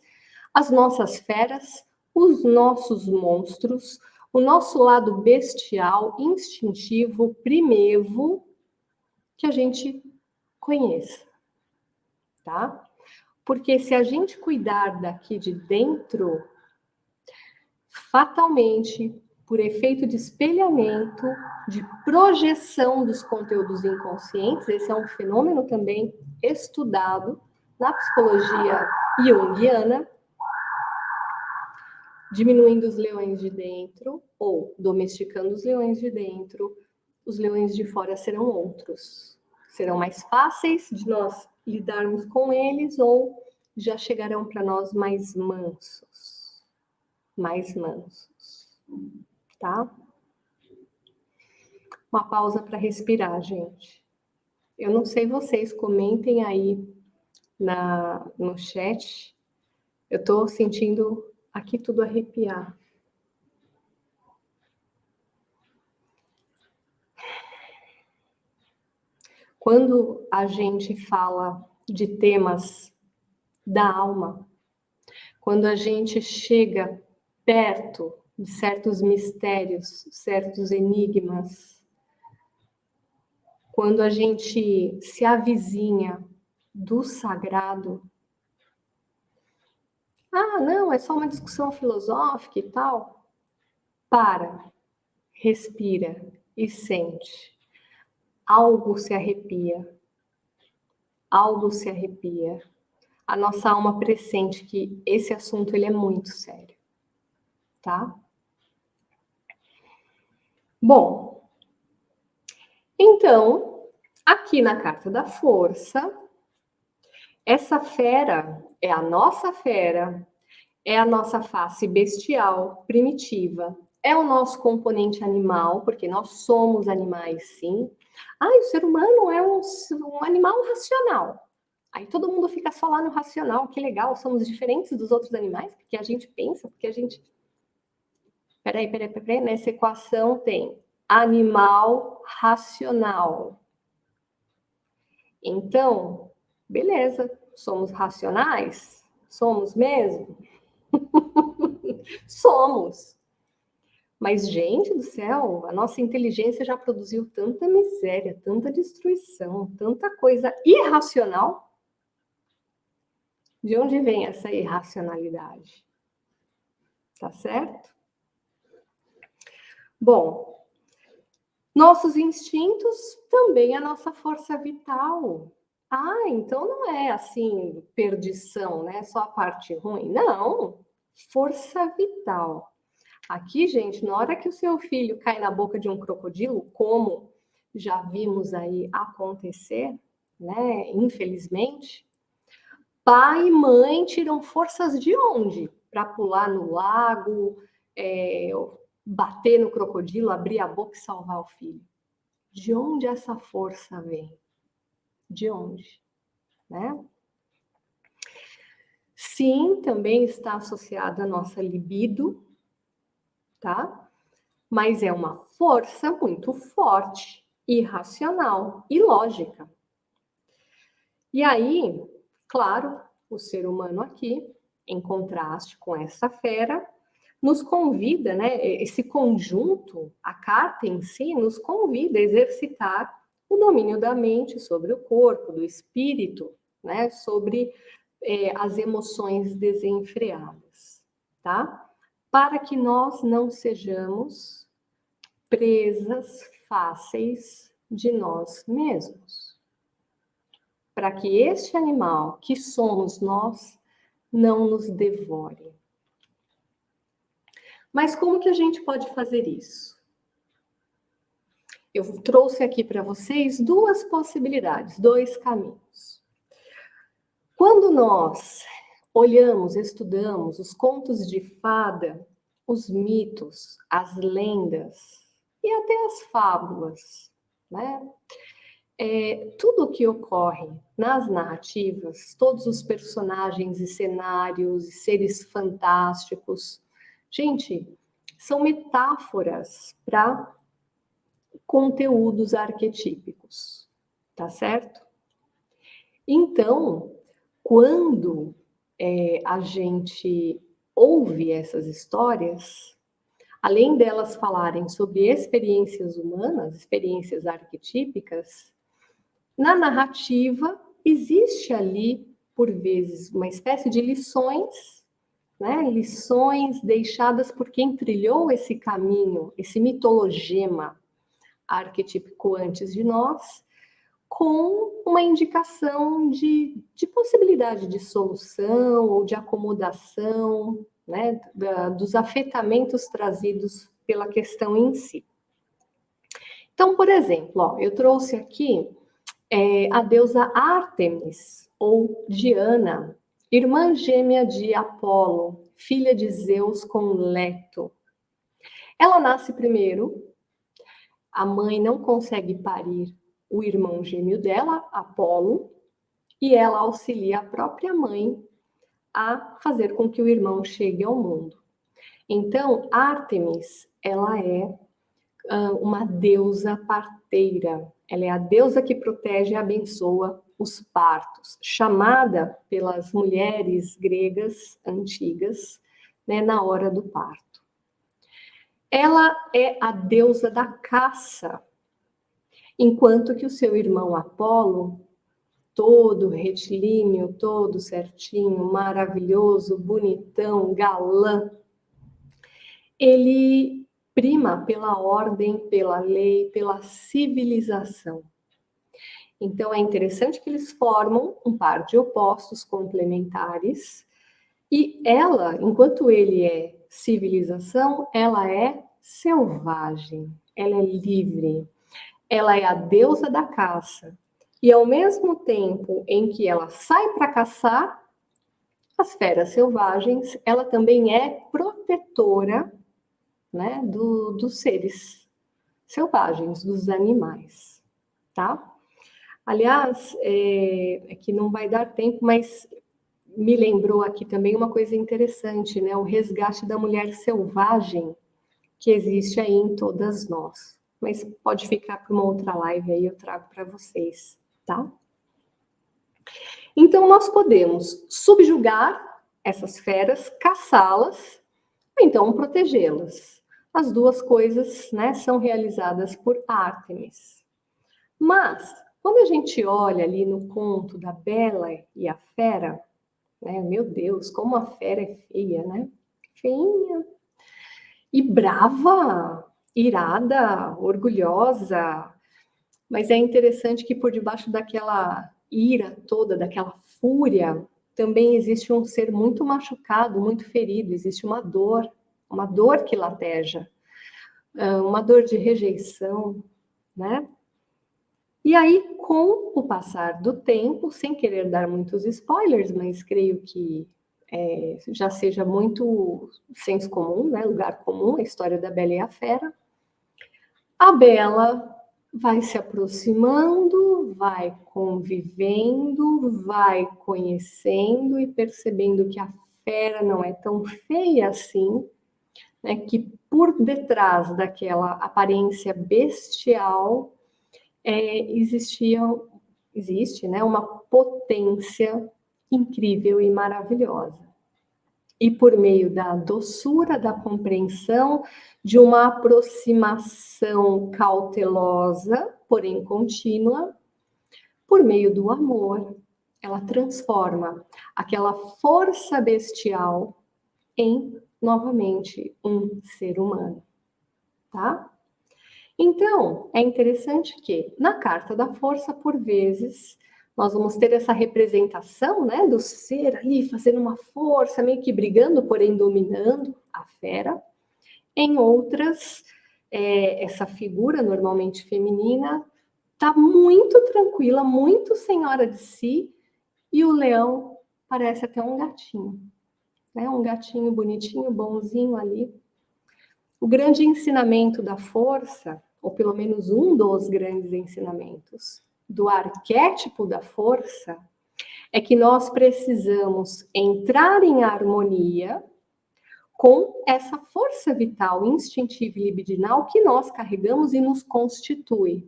A: as nossas feras, os nossos monstros, o nosso lado bestial, instintivo, primevo, que a gente conheça, tá? Porque se a gente cuidar daqui de dentro, fatalmente, por efeito de espelhamento, de projeção dos conteúdos inconscientes, esse é um fenômeno também estudado na psicologia junguiana, diminuindo os leões de dentro ou domesticando os leões de dentro, os leões de fora serão outros. Serão mais fáceis de nós lidarmos com eles ou já chegarão para nós mais mansos. Mais mansos, tá? Uma pausa para respirar, gente. Eu não sei vocês, comentem aí no chat. Eu tô sentindo aqui tudo arrepiar. Quando a gente fala de temas da alma, quando a gente chega perto de certos mistérios, certos enigmas, quando a gente se avizinha do sagrado, ah, não, é só uma discussão filosófica e tal. Para, respira e sente. Algo se arrepia. Algo se arrepia. A nossa alma pressente que esse assunto ele é muito sério, tá? Bom, então, aqui na carta da força, essa fera é a nossa fera, é a nossa face bestial, primitiva, é o nosso componente animal, porque nós somos animais, sim. Ah, o ser humano é um animal racional. Aí todo mundo fica só lá no racional, que legal, somos diferentes dos outros animais, porque a gente pensa, porque a gente... Peraí, nessa equação tem animal racional. Então, beleza, somos racionais? Somos mesmo? Somos. Mas, gente do céu, a nossa inteligência já produziu tanta miséria, tanta destruição, tanta coisa irracional. De onde vem essa irracionalidade? Tá certo? Bom, nossos instintos também é a nossa força vital. Ah, então não é assim, perdição, né? Só a parte ruim. Não, força vital. Aqui, gente, na hora que o seu filho cai na boca de um crocodilo, como já vimos aí acontecer, né? Infelizmente, pai e mãe tiram forças de onde? Para pular no lago, bater no crocodilo, abrir a boca e salvar o filho. De onde essa força vem? De onde? Né? Sim, também está associada à nossa libido, tá? Mas é uma força muito forte, irracional e lógica. E aí, claro, o ser humano aqui, em contraste com essa fera, nos convida, né? Esse conjunto, a carta em si, nos convida a exercitar o domínio da mente sobre o corpo, do espírito, né? Sobre as emoções desenfreadas, tá? Para que nós não sejamos presas fáceis de nós mesmos. Para que este animal, que somos nós, não nos devore. Mas como que a gente pode fazer isso? Eu trouxe aqui para vocês duas possibilidades, dois caminhos. Quando nós olhamos, estudamos os contos de fada, os mitos, as lendas e até as fábulas, né? Tudo o que ocorre nas narrativas, todos os personagens e cenários e seres fantásticos, gente, são metáforas para conteúdos arquetípicos, tá certo? Então, quando a gente ouve essas histórias, além delas falarem sobre experiências humanas, experiências arquetípicas, na narrativa existe ali, por vezes, uma espécie de lições, né? Lições deixadas por quem trilhou esse caminho, esse mitologema arquetípico antes de nós, com uma indicação de possibilidade de solução ou de acomodação, né, dos afetamentos trazidos pela questão em si. Então, por exemplo, ó, eu trouxe aqui a deusa Ártemis, ou Diana, irmã gêmea de Apolo, filha de Zeus com Leto. Ela nasce primeiro, a mãe não consegue parir o irmão gêmeo dela, Apolo, e ela auxilia a própria mãe a fazer com que o irmão chegue ao mundo. Então, Ártemis, ela é uma deusa parteira. Ela é a deusa que protege e abençoa os partos, chamada pelas mulheres gregas antigas, né, na hora do parto. Ela é a deusa da caça, enquanto que o seu irmão Apolo, todo retilíneo, todo certinho, maravilhoso, bonitão, galã, ele prima pela ordem, pela lei, pela civilização. Então é interessante que eles formam um par de opostos complementares e ela, enquanto ele é civilização, ela é selvagem, ela é livre, ela é a deusa da caça. E ao mesmo tempo em que ela sai para caçar as feras selvagens, ela também é protetora, né, dos seres selvagens, dos animais, tá? Aliás, que não vai dar tempo, mas me lembrou aqui também uma coisa interessante, né? O resgate da mulher selvagem que existe aí em todas nós. Mas pode ficar para uma outra live aí, eu trago para vocês, tá? Então, nós podemos subjugar essas feras, caçá-las, ou então protegê-las. As duas coisas, né, são realizadas por Ártemis. Mas, quando a gente olha ali no conto da Bela e a Fera, né? Meu Deus, como a fera é feia, né? Feinha. E brava, irada, orgulhosa. Mas é interessante que por debaixo daquela ira toda, daquela fúria, também existe um ser muito machucado, muito ferido, existe uma dor que lateja, uma dor de rejeição, né? E aí, com o passar do tempo, sem querer dar muitos spoilers, mas creio que já seja muito senso comum, né? Lugar comum, a história da Bela e a Fera, a Bela vai se aproximando, vai convivendo, vai conhecendo e percebendo que a fera não é tão feia assim, né? Que por detrás daquela aparência bestial existe, né, uma potência incrível e maravilhosa. E por meio da doçura, da compreensão, de uma aproximação cautelosa, porém contínua, por meio do amor, ela transforma aquela força bestial em, novamente, um ser humano, tá? Então, é interessante que na carta da força, por vezes, nós vamos ter essa representação, né, do ser ali fazendo uma força, meio que brigando, porém dominando a fera. Em outras, essa figura normalmente feminina está muito tranquila, muito senhora de si, e o leão parece até um gatinho, né? Um gatinho bonitinho, bonzinho ali. O grande ensinamento da força, ou pelo menos um dos grandes ensinamentos do arquétipo da força, é que nós precisamos entrar em harmonia com essa força vital, instintiva e libidinal que nós carregamos e nos constitui.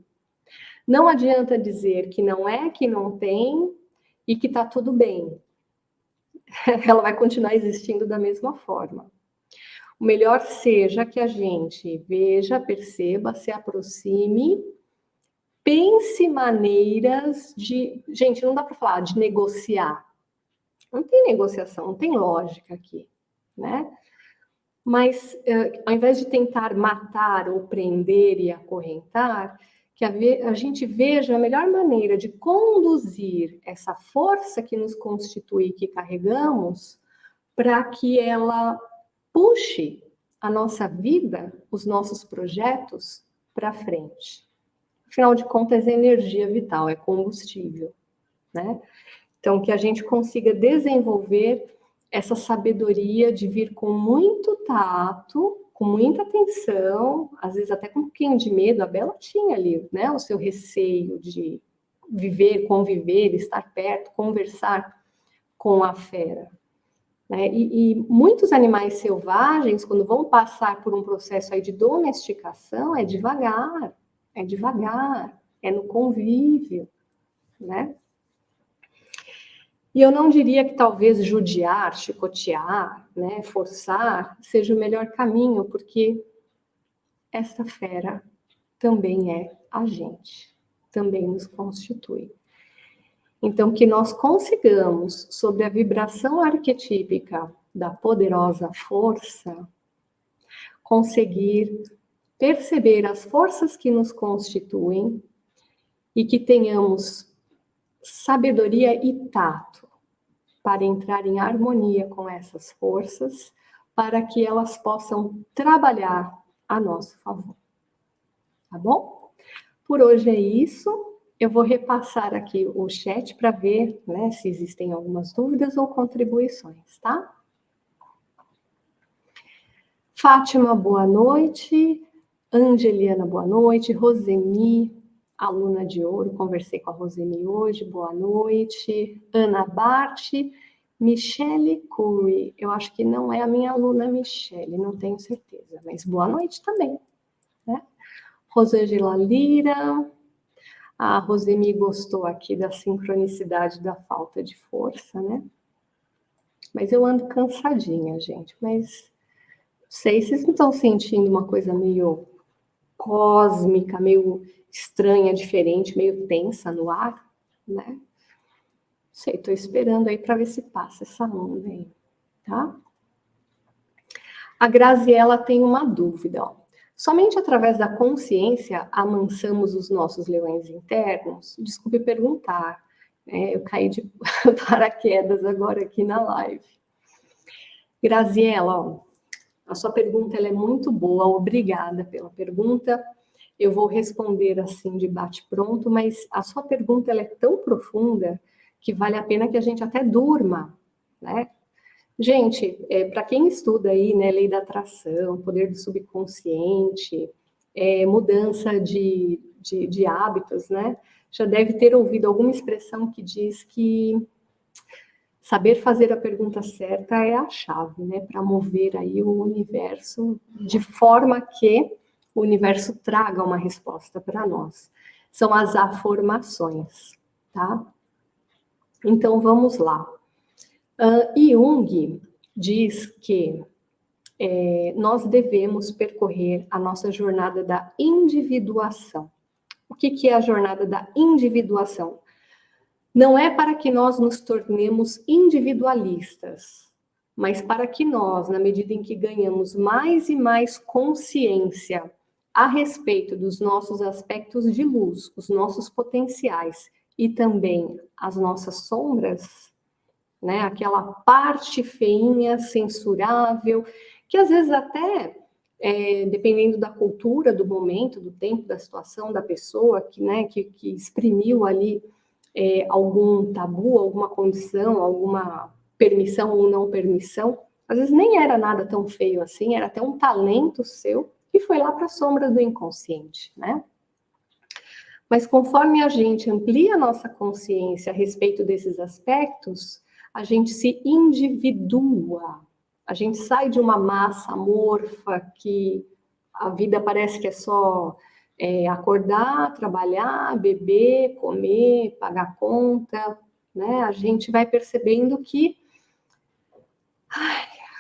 A: Não adianta dizer que não é, que não tem e que está tudo bem. Ela vai continuar existindo da mesma forma. O melhor seja que a gente veja, perceba, se aproxime, pense maneiras de... Gente, não dá para falar de negociar. Não tem negociação, não tem lógica aqui, né? Mas, ao invés de tentar matar ou prender e acorrentar, que a gente veja a melhor maneira de conduzir essa força que nos constitui, que carregamos, para que ela puxe a nossa vida, os nossos projetos para frente. Afinal de contas, é energia vital, é combustível, né? Então, que a gente consiga desenvolver essa sabedoria de vir com muito tato, com muita atenção, às vezes até com um pouquinho de medo. A Bela tinha ali, né, o seu receio de viver, conviver, estar perto, conversar com a fera. Né? E muitos animais selvagens, quando vão passar por um processo aí de domesticação, é devagar, é no convívio, né? E eu não diria que talvez judiar, chicotear, né, forçar, seja o melhor caminho, porque esta fera também é a gente, também nos constitui. Então, que nós consigamos, sobre a vibração arquetípica da poderosa força, conseguir perceber as forças que nos constituem e que tenhamos sabedoria e tato para entrar em harmonia com essas forças, para que elas possam trabalhar a nosso favor. Tá bom? Por hoje é isso. Eu vou repassar aqui o chat para ver, né, se existem algumas dúvidas ou contribuições, tá? Fátima, boa noite. Angeliana, boa noite. Rosemi, aluna de ouro, conversei com a Rosemi hoje, boa noite. Ana Bart, Michele Curry, eu acho que não é a minha aluna Michele, não tenho certeza, mas boa noite também, né? Rosângela Lira, a Rosemi gostou aqui da sincronicidade da falta de força, né? Mas eu ando cansadinha, gente, mas não sei, vocês não estão sentindo uma coisa meio cósmica, meio estranha, diferente, meio tensa no ar, né? sei, estou esperando aí para ver se passa essa onda aí, tá? A Graziella tem uma dúvida, ó. Somente através da consciência amansamos os nossos leões internos? Desculpe perguntar, eu caí de paraquedas agora aqui na live. Graziella, ó, a sua pergunta ela é muito boa, obrigada pela pergunta. Eu vou responder assim de bate-pronto, mas a sua pergunta ela é tão profunda que vale a pena que a gente até durma, né? Gente, para quem estuda aí, né, lei da atração, poder do subconsciente, mudança de hábitos, né, já deve ter ouvido alguma expressão que diz que saber fazer a pergunta certa é a chave, né, para mover aí o universo de forma que o universo traga uma resposta para nós. São as afirmações, tá? Então, vamos lá. Jung diz que nós devemos percorrer a nossa jornada da individuação. O que é a jornada da individuação? Não é para que nós nos tornemos individualistas, mas para que nós, na medida em que ganhamos mais e mais consciência a respeito dos nossos aspectos de luz, os nossos potenciais e também as nossas sombras, né? Aquela parte feinha, censurável, que às vezes até, dependendo da cultura, do momento, do tempo, da situação, da pessoa que, né, que exprimiu ali algum tabu, alguma condição, alguma permissão ou não permissão, às vezes nem era nada tão feio assim, era até um talento seu que foi lá para a sombra do inconsciente, né? Mas conforme a gente amplia a nossa consciência a respeito desses aspectos, a gente se individua, a gente sai de uma massa amorfa que a vida parece que é só acordar, trabalhar, beber, comer, pagar conta, né? A gente vai percebendo que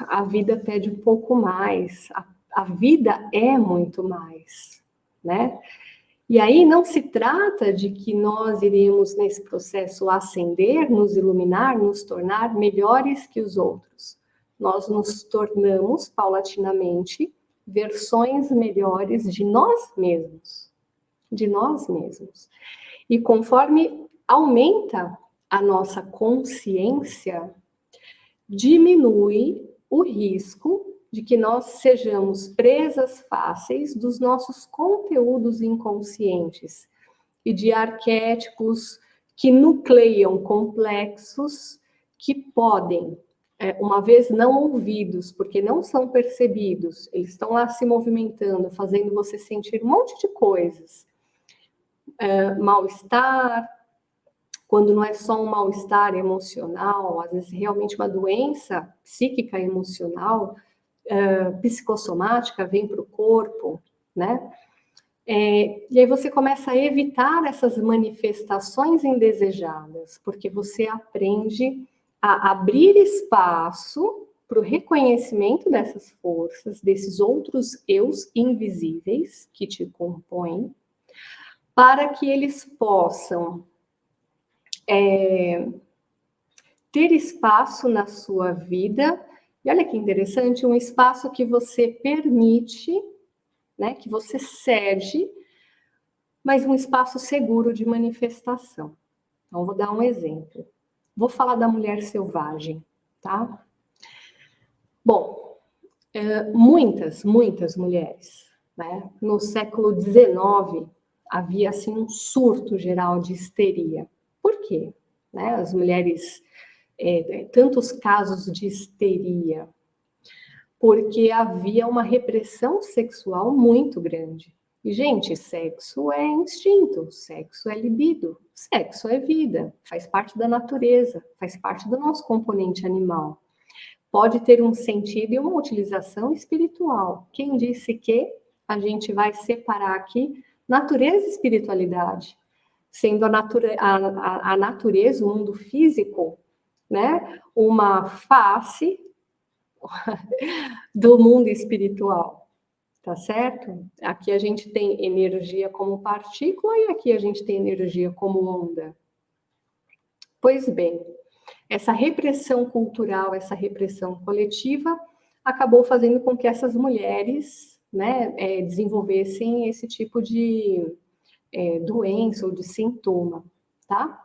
A: a vida pede um pouco mais, a vida é muito mais, né? E aí não se trata de que nós iremos nesse processo ascender, nos iluminar, nos tornar melhores que os outros. Nós nos tornamos paulatinamente versões melhores de nós mesmos, de nós mesmos. E conforme aumenta a nossa consciência, diminui o risco de que nós sejamos presas fáceis dos nossos conteúdos inconscientes e de arquétipos que nucleiam complexos que podem, uma vez não ouvidos, porque não são percebidos, eles estão lá se movimentando, fazendo você sentir um monte de coisas. Mal-estar, quando não é só um mal-estar emocional, às vezes realmente uma doença psíquica emocional, psicossomática, vem para o corpo, né? E aí você começa a evitar essas manifestações indesejadas, porque você aprende a abrir espaço para o reconhecimento dessas forças, desses outros eus invisíveis que te compõem, para que eles possam ter espaço na sua vida. E olha que interessante, um espaço que você permite, né, que você cede, mas um espaço seguro de manifestação. Então, vou dar um exemplo. Vou falar da mulher selvagem, tá? Bom, muitas mulheres, né? No século XIX, havia, assim, um surto geral de histeria. Por quê? Né? As mulheres, tantos casos de histeria, porque havia uma repressão sexual muito grande. E, gente, sexo é instinto, sexo é libido, sexo é vida, faz parte da natureza, faz parte do nosso componente animal. Pode ter um sentido e uma utilização espiritual. Quem disse que a gente vai separar aqui natureza e espiritualidade? Sendo a natureza, o mundo físico, né, uma face do mundo espiritual, tá certo? Aqui a gente tem energia como partícula e aqui a gente tem energia como onda. Pois bem, essa repressão cultural, essa repressão coletiva, acabou fazendo com que essas mulheres, né, desenvolvessem esse tipo de doença ou de sintoma, tá?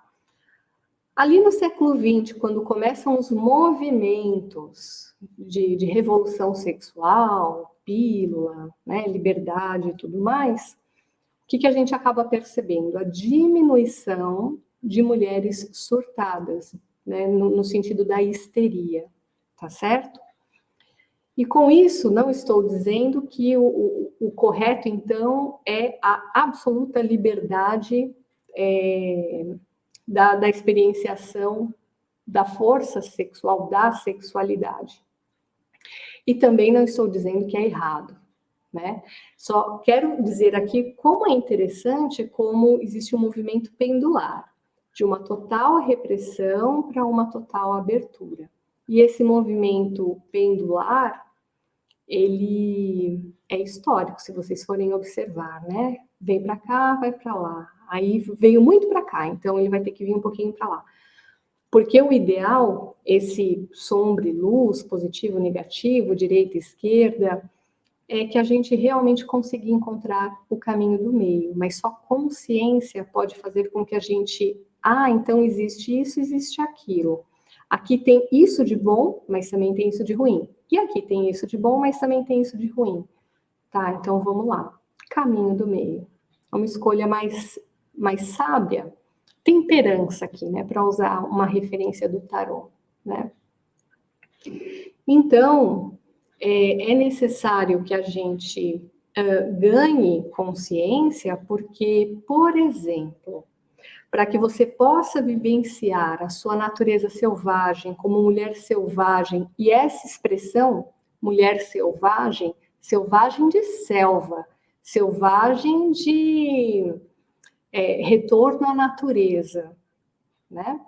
A: Ali no século XX, quando começam os movimentos de revolução sexual, pílula, né, liberdade e tudo mais, o que a gente acaba percebendo? A diminuição de mulheres surtadas, né, no sentido da histeria, tá certo? E com isso, não estou dizendo que o correto, então, é a absoluta liberdade da experienciação da força sexual, da sexualidade. E também não estou dizendo que é errado, né? Só quero dizer aqui como é interessante como existe um movimento pendular, de uma total repressão para uma total abertura. E esse movimento pendular, ele é histórico, se vocês forem observar, né? Vem para cá, vai para lá. Aí veio muito para cá, então ele vai ter que vir um pouquinho para lá. Porque o ideal, esse sombra e luz, positivo, negativo, direita e esquerda, é que a gente realmente consiga encontrar o caminho do meio, mas só consciência pode fazer com que a gente, então existe isso, existe aquilo. Aqui tem isso de bom, mas também tem isso de ruim. E aqui tem isso de bom, mas também tem isso de ruim. Tá, então vamos lá. Caminho do meio. Uma escolha mais sábia. Temperança aqui, né, para usar uma referência do tarô, né? Então, é necessário que a gente ganhe consciência, porque, por exemplo, para que você possa vivenciar a sua natureza selvagem como mulher selvagem, e essa expressão, mulher selvagem, selvagem de selva, selvagem de retorno à natureza, né?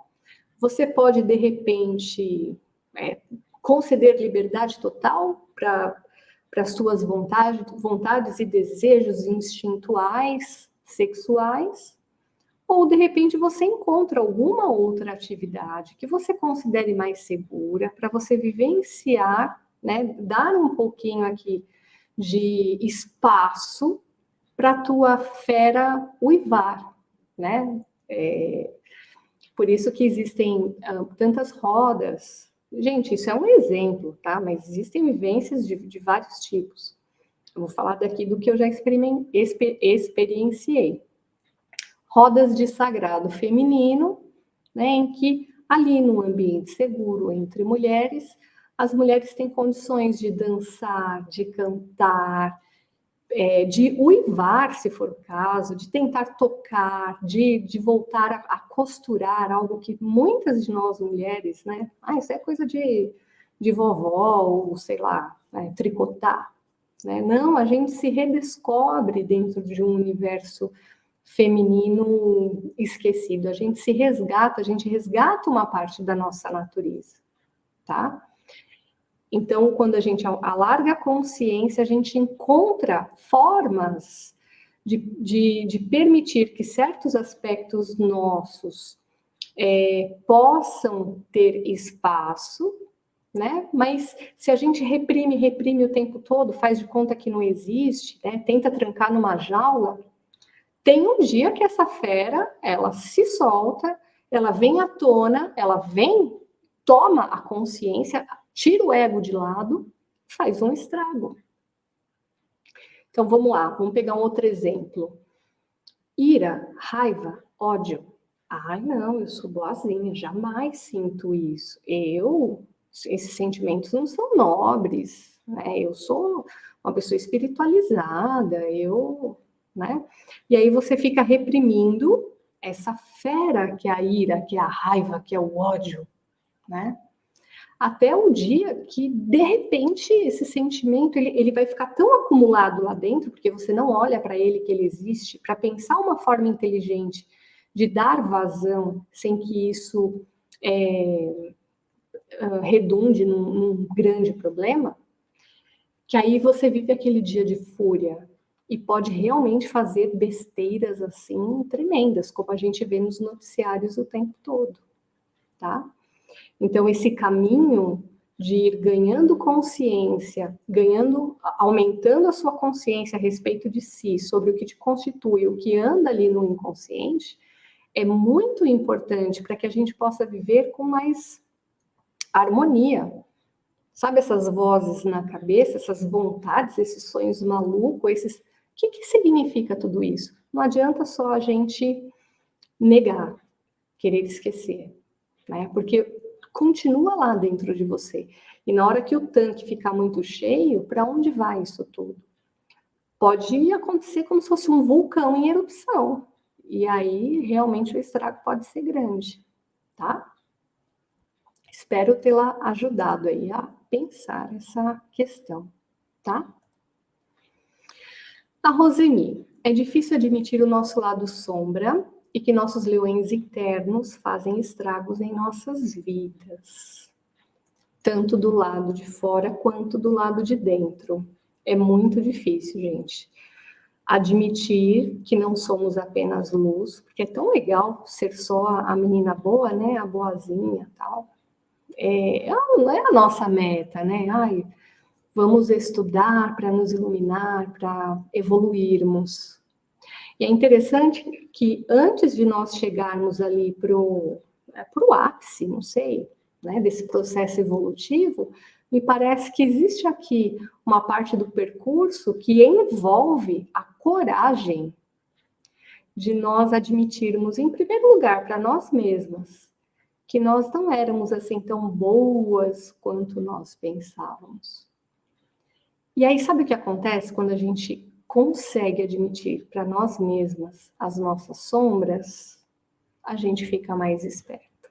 A: Você pode, de repente, conceder liberdade total para as suas vontades e desejos instintuais, sexuais, ou, de repente, você encontra alguma outra atividade que você considere mais segura para você vivenciar, né, dar um pouquinho aqui de espaço para a tua fera uivar, né? Por isso que existem tantas rodas. Gente, isso é um exemplo, tá? Mas existem vivências de vários tipos. Eu vou falar daqui do que eu já experienciei. Rodas de sagrado feminino, né, em que ali no ambiente seguro entre mulheres, as mulheres têm condições de dançar, de cantar, de uivar, se for o caso, de tentar tocar, de voltar a costurar, algo que muitas de nós mulheres, né? Isso é coisa de vovó, ou sei lá, né, tricotar. Né? Não, a gente se redescobre dentro de um universo feminino esquecido. A gente se resgata, a gente resgata uma parte da nossa natureza, tá? Então, quando a gente alarga a consciência, a gente encontra formas de permitir que certos aspectos nossos possam ter espaço, né? Mas se a gente reprime o tempo todo, faz de conta que não existe, né? Tenta trancar numa jaula, tem um dia que essa fera, ela se solta, ela vem à tona, ela vem, toma a consciência, tira o ego de lado, faz um estrago. Então, vamos lá, vamos pegar um outro exemplo. Ira, raiva, ódio. Não, eu sou boazinha, jamais sinto isso. Esses sentimentos não são nobres, né? Eu sou uma pessoa espiritualizada, né? E aí você fica reprimindo essa fera que é a ira, que é a raiva, que é o ódio, né? Até o dia que, de repente, esse sentimento ele vai ficar tão acumulado lá dentro, porque você não olha para ele, que ele existe, para pensar uma forma inteligente de dar vazão sem que isso redunde num grande problema, que aí você vive aquele dia de fúria e pode realmente fazer besteiras assim tremendas, como a gente vê nos noticiários o tempo todo, tá? Então, esse caminho de ir ganhando consciência, aumentando a sua consciência a respeito de si, sobre o que te constitui, o que anda ali no inconsciente, é muito importante para que a gente possa viver com mais harmonia. Sabe essas vozes na cabeça, essas vontades, esses sonhos malucos, o que significa tudo isso? Não adianta só a gente negar, querer esquecer, né? Porque continua lá dentro de você. E na hora que o tanque ficar muito cheio, para onde vai isso tudo? Pode acontecer como se fosse um vulcão em erupção. E aí, realmente, o estrago pode ser grande, tá? Espero tê-la ajudado aí a pensar essa questão, tá? A Roseni, é difícil admitir o nosso lado sombra e que nossos leões internos fazem estragos em nossas vidas, tanto do lado de fora quanto do lado de dentro. É muito difícil, gente, admitir que não somos apenas luz, porque é tão legal ser só a menina boa, né, a boazinha, tal. Não é a nossa meta, né? Ai, vamos estudar para nos iluminar, para evoluirmos. E é interessante que antes de nós chegarmos ali para o ápice, não sei, né, desse processo evolutivo, me parece que existe aqui uma parte do percurso que envolve a coragem de nós admitirmos, em primeiro lugar, para nós mesmas, que nós não éramos assim tão boas quanto nós pensávamos. E aí, sabe o que acontece quando a gente consegue admitir para nós mesmas as nossas sombras? A gente fica mais esperto.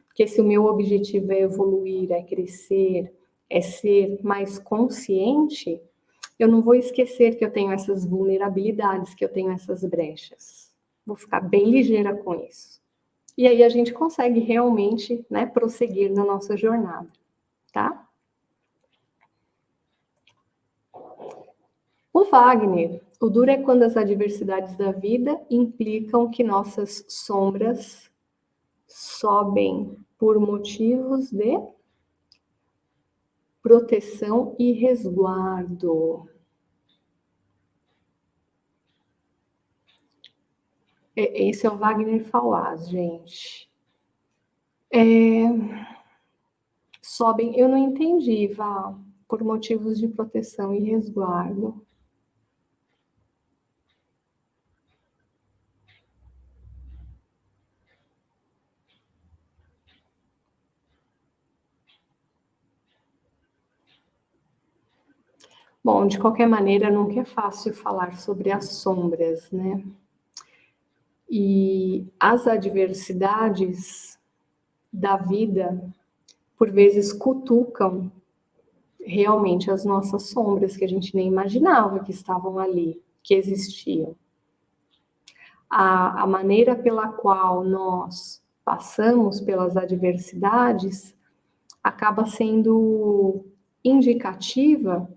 A: Porque se o meu objetivo é evoluir, é crescer, é ser mais consciente, eu não vou esquecer que eu tenho essas vulnerabilidades, que eu tenho essas brechas. Vou ficar bem ligeira com isso. E aí a gente consegue realmente, né, prosseguir na nossa jornada, tá? O Wagner, o duro é quando as adversidades da vida implicam que nossas sombras sobem por motivos de proteção e resguardo. Esse é o Wagner Fawaz, gente. Sobem, eu não entendi, Val, por motivos de proteção e resguardo. Bom, de qualquer maneira, nunca é fácil falar sobre as sombras, né? E as adversidades da vida, por vezes, cutucam realmente as nossas sombras, que a gente nem imaginava que estavam ali, que existiam. A maneira pela qual nós passamos pelas adversidades acaba sendo indicativa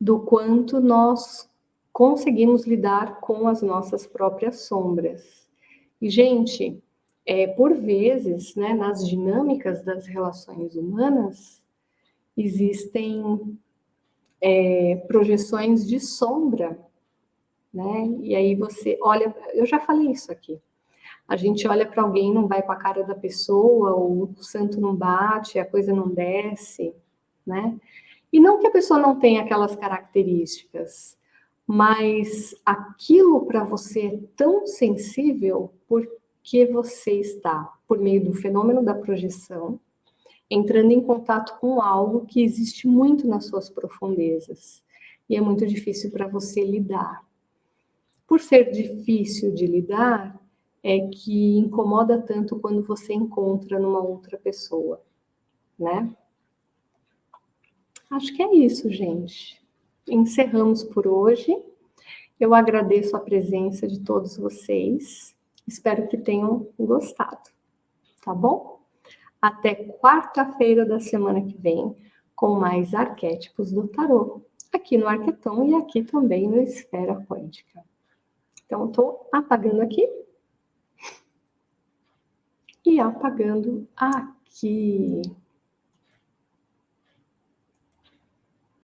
A: do quanto nós conseguimos lidar com as nossas próprias sombras. E, gente, por vezes, né, nas dinâmicas das relações humanas, existem projeções de sombra, né? E aí você olha, eu já falei isso aqui. A gente olha para alguém, não vai com a cara da pessoa, ou o santo não bate, a coisa não desce, né? E não que a pessoa não tenha aquelas características, mas aquilo para você é tão sensível porque você está, por meio do fenômeno da projeção, entrando em contato com algo que existe muito nas suas profundezas. E é muito difícil para você lidar. Por ser difícil de lidar, é que incomoda tanto quando você encontra numa outra pessoa, né? Acho que é isso, gente. Encerramos por hoje. Eu agradeço a presença de todos vocês. Espero que tenham gostado, tá bom? Até quarta-feira da semana que vem, com mais arquétipos do tarô, aqui no Arqueton e aqui também no Esfera Quântica. Então, estou apagando aqui. e apagando aqui.